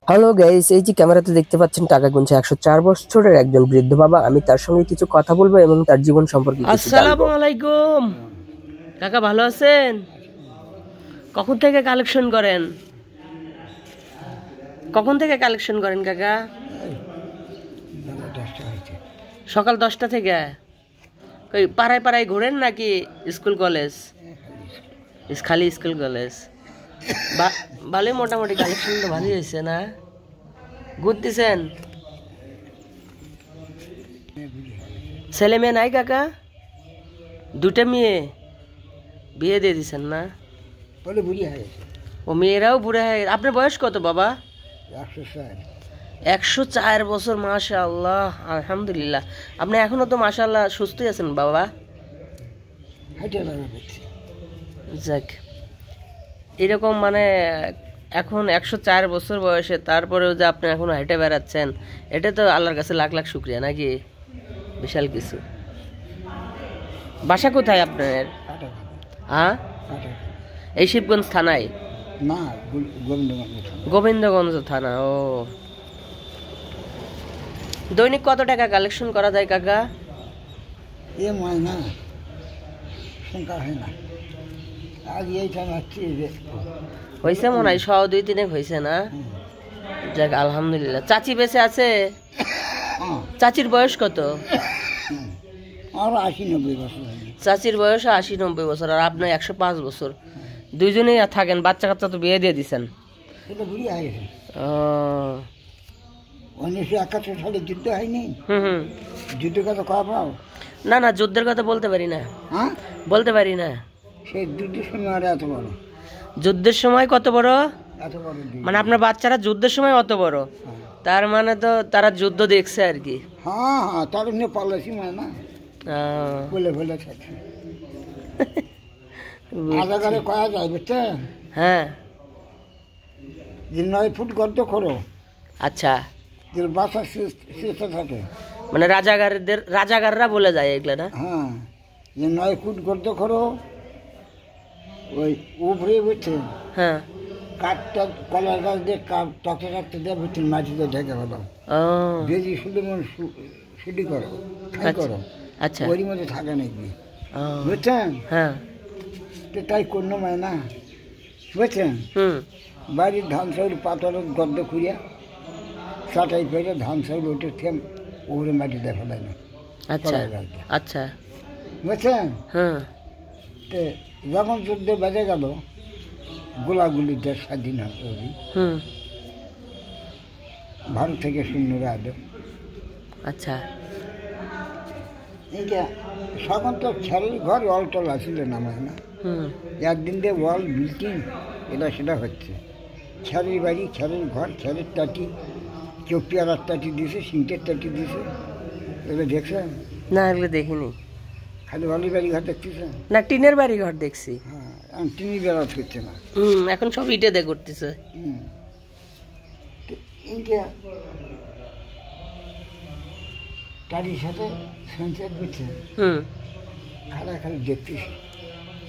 Hello guys, এই যে ক্যামেরাতে দেখতে পাচ্ছেন টাকা গুনছে 104 বছরের একজন বৃদ্ধ বাবা। আমি তার সঙ্গে কিছু কথা বলবো এবং তার জীবন সম্পর্কে কিছু জানবো। আসসালামু আলাইকুম কাকা, ভালো আছেন? কখন থেকে কালেকশন করেন? কাকা? সকাল 10টা থেকে? কই পাড়ায় পাড়ায় ঘোরেন নাকি স্কুল কলেজ? খালি স্কুল কলেজ। ভালোই, মোটামুটি কালেকশন তো ভালোই হয়েছে না? ঘুরতেছেন? ছেলে মেয়ে নাই কাকা? দুটা মেয়ে বিয়ে দিয়ে দিছেন না? ও মেয়েরাও বুড়া হয়ে গেছে। আপনার বয়স কত বাবা? 104 বছর, মাশাআল্লাহ, আলহামদুলিল্লাহ। আপনি এখনো তো মাশাআল্লাহ সুস্থই আছেন বাবা। যাক, এরকম মানে এখন 104 বছর বয়সে তারপরেও যে আপনি এখনো হেঁটে বেড়াচ্ছেন, এটা তো আল্লাহর কাছে লাখ লাখ শুক্রিয়া, নাকি? বিশাল কিছু। বাসা কোথায় আপনার? হ্যাঁ, এই শিবগঞ্জ থানায়? না, গোবিন্দগঞ্জ থানা। ও, দৈনিক কত টাকা কালেকশন করা যায় কাকা? এ ময়না সংখ্যা হয় না। আজ এইখানে আসছি হয়েছে মনে হয় 100-2-3 হয়েছে না? যাক, আলহামদুলিল্লাহ। চাচি বেঁচে আছে? চাচির বয়স কত? আরো 80-90 বছর। চাচির বয়স 80-90 বছর, আর আপনার 105 বছর। দুইজনেই থাকেন, বাচ্চা কাচ্চা তো বিয়ে দিয়ে দিচ্ছেন। এটা বুড়ি হয়ে গেছে। ও, 1971 সালে যুদ্ধ হয়নি? হুম। যুদ্ধের কথা কয়া পাও? না না, যুদ্ধের কথা বলতে পারি না। হ্যাঁ, বলতে পারি না। সেই যুদ্ধের সময় আর এত বড়। যুদ্ধের সময় কত বড়? এত বড় মানে আপনার বাচ্চারা যুদ্ধের সময় অত বড়? তার মানে তো তারা যুদ্ধ দেখছে আর কি। হ্যাঁ হ্যাঁ, তার পালাসি ময়না বলে বলে থাকি। আধাগারে কয়া যায় বুঝছেন? হ্যাঁ। যে 9 ফুট গর্ত করো, আচ্ছা, যে বাসা শেষে থাকে। মানে রাজাগাররা বলে যায় এগুলা না? হ্যাঁ, যে 9 ফুট গর্ত করো, ওই উপরে বুঝছেন হ্যাঁ। কাঠটা কলার গাছ দিয়ে তক্তা কাটতে দিয়ে বুঝছেন মাটিতে ঢেকে ফেলো। ও, বেজি শুধু শুধু করো, খাই করো। আচ্ছা। ওর মধ্যে থাকে নাকি ও, বুঝছেন? হ্যাঁ। তো তাই কোনো মায় না বুঝছেন। হুম। বাড়ির ধান চাউল পাথরের গদ্দ খুঁড়িয়া চাটাই ফেলে ধান চাউল ওঠে থেম ওরে মাটিতে ফেলায় না। আচ্ছা আচ্ছা। বুঝছেন? হ্যাঁ। তো যখন যুদ্ধ বেজে গেল, গোলাগুলি দেশ স্বাধীন হবে, হুম। ভারত থেকে সৈন্যরা আলো। আচ্ছা। এইটা তখন তো ছেলের ঘর ওয়ালটল আসিল না মানে না। হুম। একদিন দিয়ে ওয়াল বিল্ডিং এটা সেটা হচ্ছে। ছেলের বাড়ি, ছেলের ঘর, ছেলের টাটি, কেউ পেয়ারার টাটি দিয়েছে, সিংটের টাটি দিয়েছে। এগুলো দেখছেন? না, এগুলো দেখিনি। খালি বালির বাড়ি ঘর দেখতেছেন? না, টিনের বাড়ি ঘর দেখছি। হ্যাঁ, এখন তিনি বেড়াত হচ্ছে না। এখন সব ইটে দিয়ে করতেছে। তো এইটা টাটির সাথে সঞ্চার করছে, হুম। খালি খালি দেখতেছি।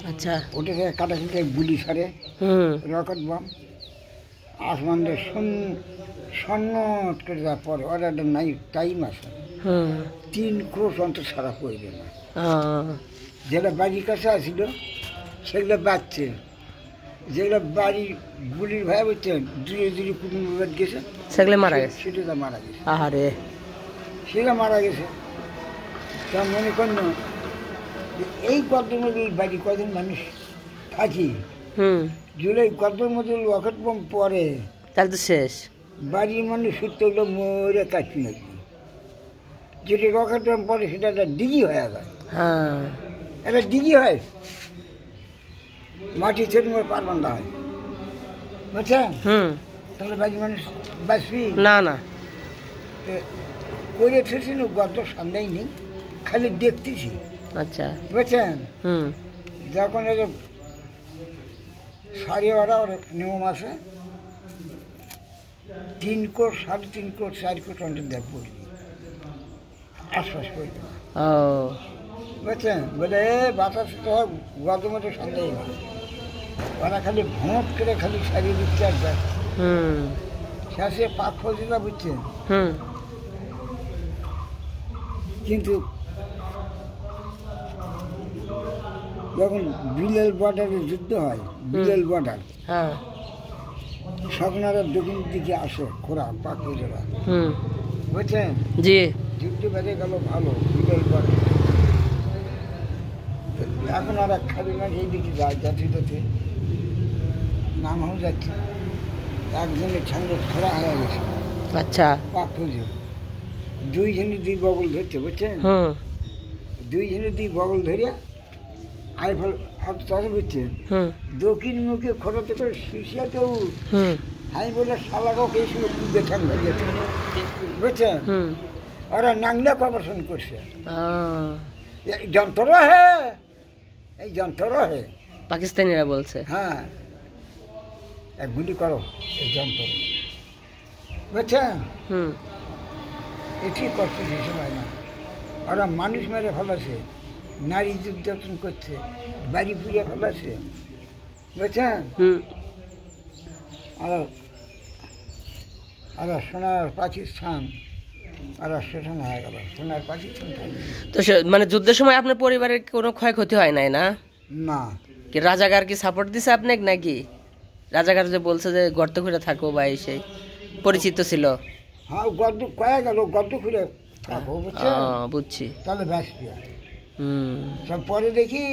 আচ্ছা। ওটা থেকে কাটাকাটি গুলি সারে, হুম। রকেট বম আসমান দিয়ে সন্নত করে যাওয়ার পরে ওরা একটা নাই টাইম আছে, হুম। 3 ক্রোশ অন্তর ছাড়া পড়বে না। ও, যেটা বাড়ির কাছে আসিল সেগুলো বাঁচছে, যেগুলো বাড়ির গুলির ভাই বলছেন দূরে দূরে কুটুম্ব গেছে, সেগুলো মারা গেছে। সেটা মারা গেছে। আহারে। সেটা মারা গেছে। তা মনে করেন যে এই গদ্রের মধ্যে এই বাড়ি কদিন মানুষ থাকি, হুম। জুলাই গদ্রের মধ্যে রকেট বম পরে তাহলে তো শেষ। বাড়ির মানুষ সত্য হলো মরে কাটছি নাকি। যেটা রকেট বম পরে সেটা একটা ডিগি হয়ে যায়। হ্যাঁ। একটা ডিগি হয়, মাটি ছেড়ে মরে পার বান্ধা হয়, বুঝছেন? হুম। তাহলে বাড়ির মানুষ বাঁচবি না না। করে ঠেছি না, গদ্র সামনেই নেই, খালি দেখতেছি। আচ্ছা। বুঝছেন? হুম। যখন এই যে 12:30 নিয়ম আছে, 3 কোট 3.5 কোট 4 কোট অন্তর দেখ পড়বি, আশপাশ করবে না। ও, বুঝছেন? বলে বাতাস তো গদ্র মতো সন্দেহ না, ওরা খালি ভোঁট করে খালি সারিয়ে দিচ্ছে আর যাচ্ছে। হুম। শেষে পাক ফজিলা বুঝছেন, হুম কিন্তু যখন বিলেল বর্ডারে যুদ্ধ হয়, বিলেল বর্ডার হ্যাঁ সকনারা দক্ষিণ দিকে আসে খোরা পাক ফজিলা হুম বুঝছেন, জি যুদ্ধ বেড়ে গেল ভালো বিলেল বর্ডার। এখন আর এক খালি না এই দিকে যায় যাতে নাম হয়ে যাচ্ছে, একজনের সঙ্গে খোরা হয়ে গেছে আচ্ছা পাক ফজিলা, দুইজনে দুই বগল ধরছে বুঝছেন, হুম দুইজনে দুই বগল ধরিয়া আইফল হাত চাষ বুঝছেন, হুম দক্ষিণ মুখে খোরাতে করে শিশিয়াতেও হুম আমি বলে শালাকেও এই সময় দেখান ধরিয়েছে বুঝছেন, হুম ওরা নাংলা কর্পোরেশন করছে, আহ, এই যন্ত্র হে, এই যন্ত্র হে, পাকিস্তানিরা বলছে হ্যাঁ এক গুলি করো এই যন্ত্র বুঝছেন, হুম এটি করছে সে সময় না, ওরা মানুষ মেরে ফেলাছে, নারী নির্যাতন করছে, বাড়ি পুড়িয়ে ফেলাছে বুঝছেন, হুম আর সোনার পাকিস্তান আর সেখানে হয়ে গেল সোনার পাকিস্তান থাকবে তো মানে যুদ্ধের সময় আপনার পরিবারের কোনো ক্ষয়ক্ষতি হয় নাই না? না। কি রাজাকার কি সাপোর্ট দিছে আপনাকে নাকি? রাজাকার যে বলছে যে গর্ত খুঁড়ে থাকো বা এই সেই পরিচিত ছিল? হ্যাঁ গদ্দ কয়ে গেল গদ্দ খুঁড়ে থাকো বুঝছেন, বুঝছি। তাহলে ব্যাস হুম সব পরে দেখি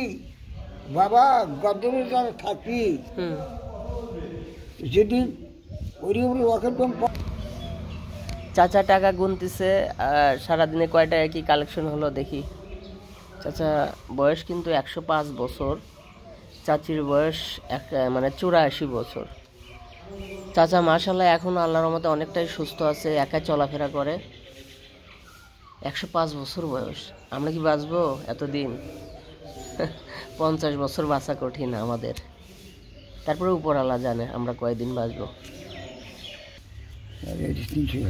বাবা গদ্দরে যারা থাকবি হুম যেদিন ওরি ওরি ওয়াকের চাচা টাকা গুনতেছে আর সারাদিনে কয় টাকা কি কালেকশন হলো দেখি। চাচা বয়স কিন্তু 105 বছর, চাচির বয়স মানে 84 বছর। চাচা মাশাআল্লাহ এখন আল্লাহর রহমতে অনেকটাই সুস্থ আছে, একাই চলাফেরা করে। 105 বছর বয়স, আমরা কি বাঁচবো এতদিন? 50 বছর বাঁচা কঠিন আমাদের, তারপরে উপর আল্লাহ জানে আমরা কয়দিন বাঁচবো। 300